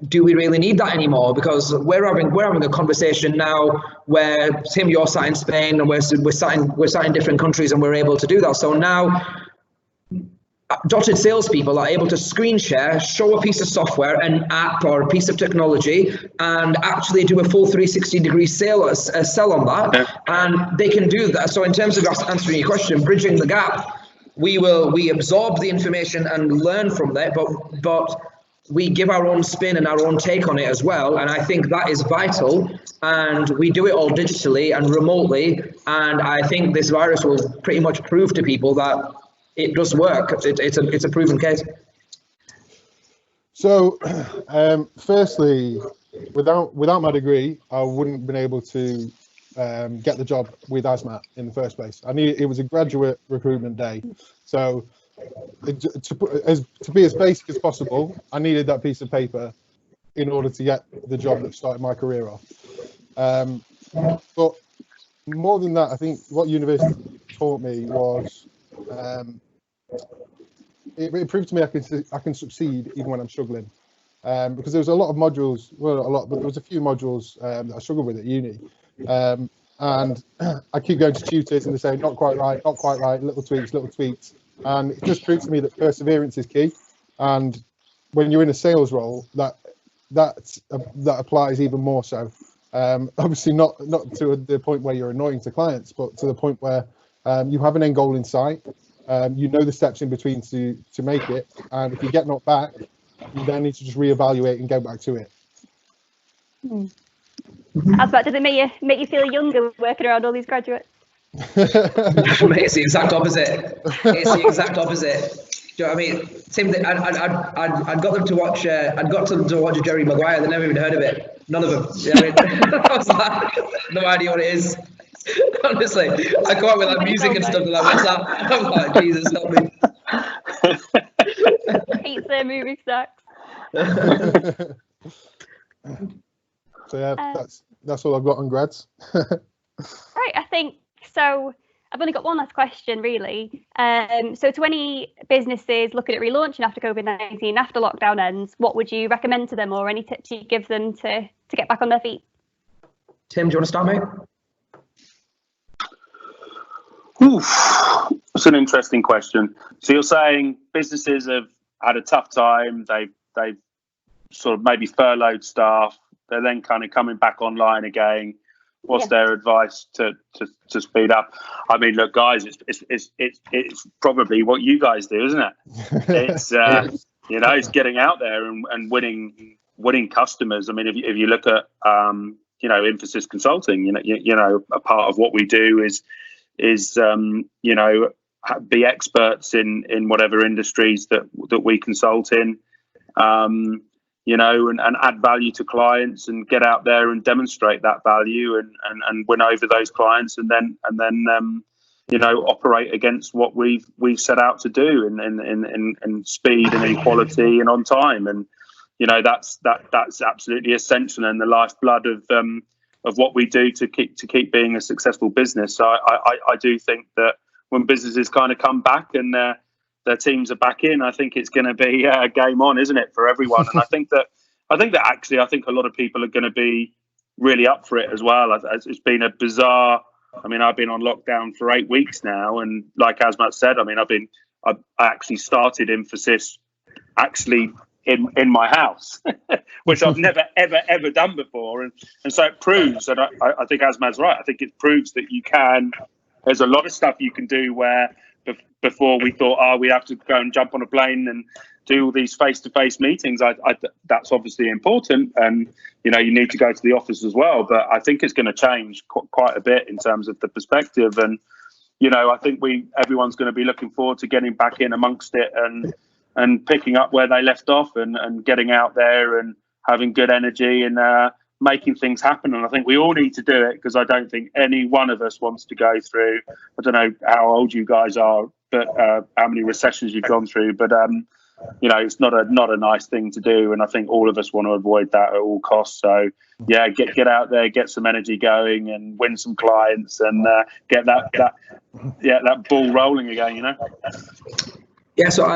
do we really need that anymore? Because we're having a conversation now where, Tim, you're sat in Spain and we're sat in different countries, and we're able to do that. So now Dotted salespeople are able to screen share, show a piece of software, an app or a piece of technology, and actually do a full 360-degree sell on that. And they can do that. So in terms of answering your question, bridging the gap, we absorb the information and learn from that, but we give our own spin and our own take on it as well. And I think that is vital. And we do it all digitally and remotely. And I think this virus will pretty much prove to people that it does work. It's a proven case. So, firstly, without my degree, I wouldn't have been able to get the job with Iceman in the first place. It was a graduate recruitment day. So to be as basic as possible, I needed that piece of paper in order to get the job that started my career off. But more than that, I think what university taught me was it proved to me I can succeed even when I'm struggling. Because there was a lot of modules, but there was a few modules that I struggled with at uni. And I keep going to tutors and they say, not quite right, little tweaks. And it just proves to me that perseverance is key. And when you're in a sales role, that applies even more so. Obviously not to the point where you're annoying to clients, but to the point where you have an end goal in sight. You know the steps in between to make it. And if you get knocked back, you then need to just reevaluate and go back to it. Does it make you feel younger working around all these graduates? It's the exact opposite. It's the exact opposite. Do you know what I mean? Tim, I'd got them to watch. I'd got them to watch Jerry Maguire. They never even heard of it. None of them. You know what I mean? I was like, no idea what it is. Honestly, I come up with that music and stuff and like, what's that? I'm like, Jesus, help me. Pizza, movie snacks. So yeah, that's all I've got on grads. Right, I think so. I've only got one last question, really. So to any businesses looking at relaunching after COVID-19, after lockdown ends, what would you recommend to them, or any tips you give them to get back on their feet? Tim, do you want to start, mate? Oof, that's an interesting question. So you're saying businesses have had a tough time. They've sort of maybe furloughed staff. They're then kind of coming back online again. What's their advice to speed up? I mean, look, guys, it's probably what you guys do, isn't it? It's you know, it's getting out there and winning customers. I mean, if you look at you know, Emphasis Consulting, you know, a part of what we do is you know, be experts in whatever industries that we consult in. You know, and add value to clients and get out there and demonstrate that value and win over those clients, and then you know, operate against what we've set out to do in speed and equality and on time. And you know, that's absolutely essential and the lifeblood of what we do to keep being a successful business. So I do think that when businesses kind of come back and their teams are back in, I think it's going to be game on, isn't it, for everyone? And I think that actually, I think a lot of people are going to be really up for it as well. It's been a bizarre. I mean, I've been on lockdown for 8 weeks now, and like Asmat said, I mean, I actually started Emphasis actually in my house, which I've never ever done before, and so it proves that I think Asmat's right. I think it proves that you can. There's a lot of stuff you can do where before we thought, we have to go and jump on a plane and do all these face-to-face meetings. That's obviously important, and you know, you need to go to the office as well. But I think it's going to change quite a bit in terms of the perspective, and you know, I think everyone's going to be looking forward to getting back in amongst it and picking up where they left off and getting out there and having good energy and making things happen. And I think we all need to do it, because I don't think any one of us wants to go through, I don't know how old you guys are, but how many recessions you've gone through, but you know, it's not a nice thing to do, and I think all of us want to avoid that at all costs. So yeah, get out there, get some energy going and win some clients, and get that ball rolling again, you know. Yeah, so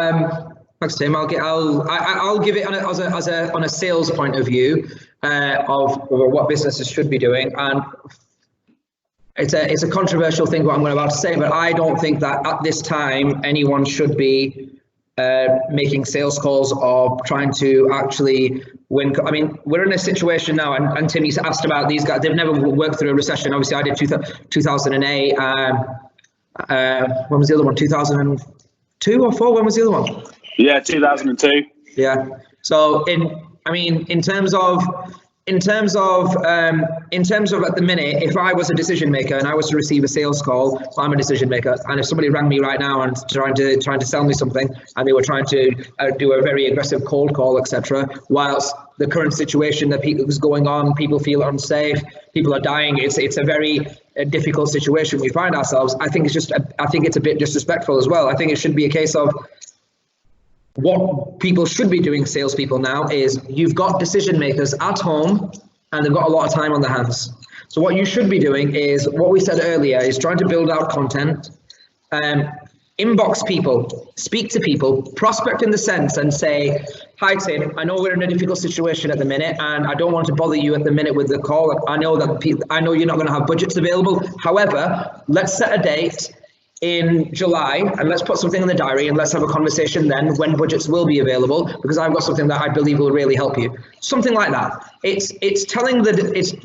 thanks, Tim. I'll give it on a sales point of view of what businesses should be doing, and it's a controversial thing what I'm about to say, but I don't think that at this time anyone should be making sales calls or trying to actually win. I mean, we're in a situation now, and Tim, you asked about these guys. They've never worked through a recession. Obviously, I did 2008. When was the other one? 2002 or 4? When was the other one? Yeah, 2002. Yeah. So in terms of at the minute, if I was a decision maker and I was to receive a sales call, I'm a decision maker, and if somebody rang me right now and trying to sell me something, and they were trying to do a very aggressive cold call, etc., whilst the current situation that is going on, people feel unsafe, people are dying, it's a very difficult situation we find ourselves. I think it's a bit disrespectful as well. I think it should be a case of, what people should be doing, salespeople now, is you've got decision makers at home and they've got a lot of time on their hands. So what you should be doing is what we said earlier, is trying to build out content, inbox people, speak to people, prospect in the sense and say, hi Tim, I know we're in a difficult situation at the minute and I don't want to bother you at the minute with the call. I know you're not going to have budgets available. However, let's set a date in July and let's put something in the diary and let's have a conversation then when budgets will be available, because I've got something that I believe will really help you. Something like that. It's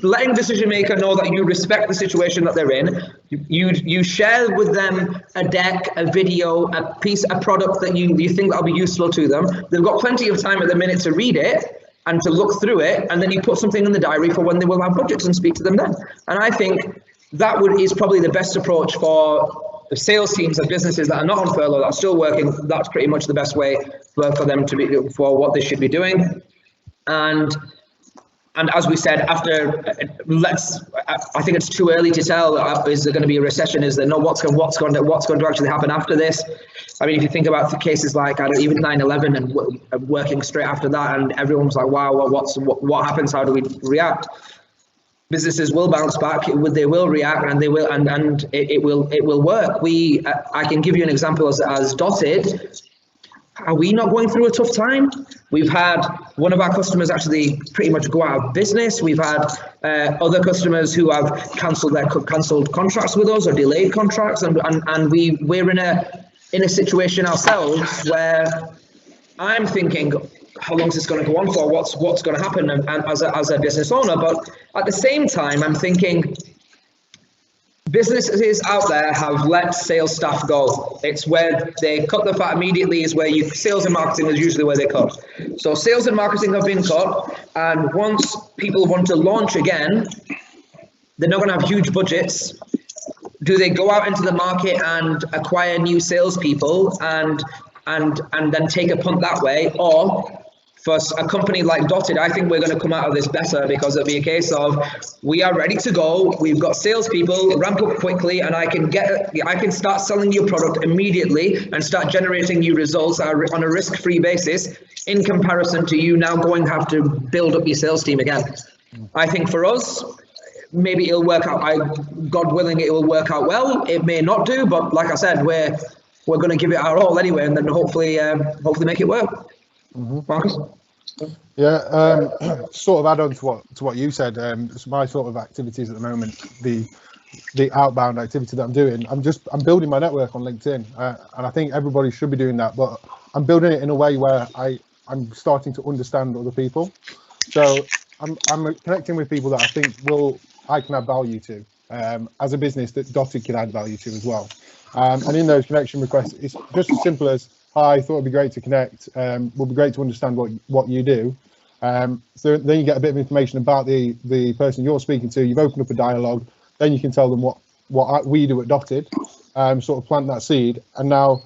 letting decision maker know that you respect the situation that they're in. You share with them a deck, a video, a product that you think that'll be useful to them. They've got plenty of time at the minute to read it and to look through it, and then you put something in the diary for when they will have budgets and speak to them then. And I think that is probably the best approach for the sales teams of businesses that are not on furlough, that are still working. That's pretty much the best way for them to be, for what they should be doing. And as we said, I think it's too early to tell. Is there going to be a recession? Is there no? What's going to actually happen after this? I mean, if you think about the cases like even 9/11 and working straight after that, and everyone was like, "Wow, what happens? How do we react?" businesses will bounce back. They will react, and they will, and it will work. I can give you an example as Dotted. Are we not going through a tough time? We've had one of our customers actually pretty much go out of business. We've had other customers who have cancelled contracts with us or delayed contracts, and we're in a situation ourselves where I'm thinking, how long is this going to go on for? What's going to happen? And as a business owner, but at the same time, I'm thinking, businesses out there have let sales staff go. It's where they cut the fat immediately, is where sales and marketing is usually where they cut. So sales and marketing have been cut, and once people want to launch again, they're not going to have huge budgets. Do they go out into the market and acquire new salespeople and then take a punt that way? Or for a company like Dotted, I think we're going to come out of this better, because it'll be a case of, we are ready to go. We've got salespeople, ramp up quickly, and I can start selling your product immediately and start generating you results on a risk-free basis, in comparison to you now going to have to build up your sales team again. I think for us, maybe it'll work out. God willing, it will work out well. It may not do, but like I said, we're going to give it our all anyway, and then hopefully make it work. Marcus? Yeah, sort of add on to what you said. It's my sort of activities at the moment, the outbound activity that I'm doing. I'm building my network on LinkedIn, and I think everybody should be doing that. But I'm building it in a way where I'm starting to understand other people. So I'm connecting with people that I think I can add value to, as a business that Dotted can add value to as well. And in those connection requests, it's just as simple as, hi, I thought it'd be great to connect. Would be great to understand what you do. So then you get a bit of information about the person you're speaking to. You've opened up a dialogue. Then you can tell them what we do at Dotted, sort of plant that seed. And now,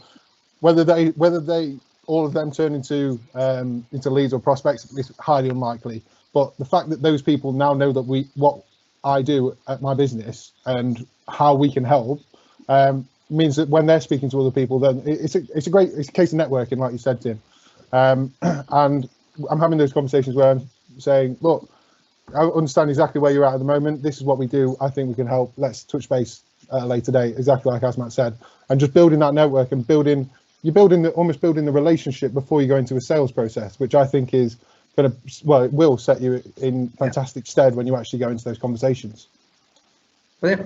whether they all of them turn into leads or prospects is highly unlikely. But the fact that those people now know that what I do at my business and how we can help, means that when they're speaking to other people, then it's a case of networking, like you said, Tim. And I'm having those conversations where I'm saying, look, I understand exactly where you're at the moment. This is what we do. I think we can help. Let's touch base at a later date, exactly like Iceman said. And just building that network and almost building the relationship before you go into a sales process, which I think is it will set you in fantastic stead when you actually go into those conversations. Yeah,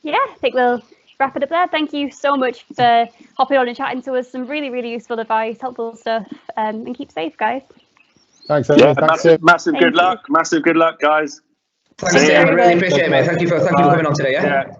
I think we'll wrap it up there. Thank you so much for hopping on and chatting to us. Some really, really useful advice, helpful stuff, and keep safe, guys. Thanks. Yeah, massive good luck, guys. Thanks, Tim. Really appreciate it, mate. Thank you for coming on today. Yeah.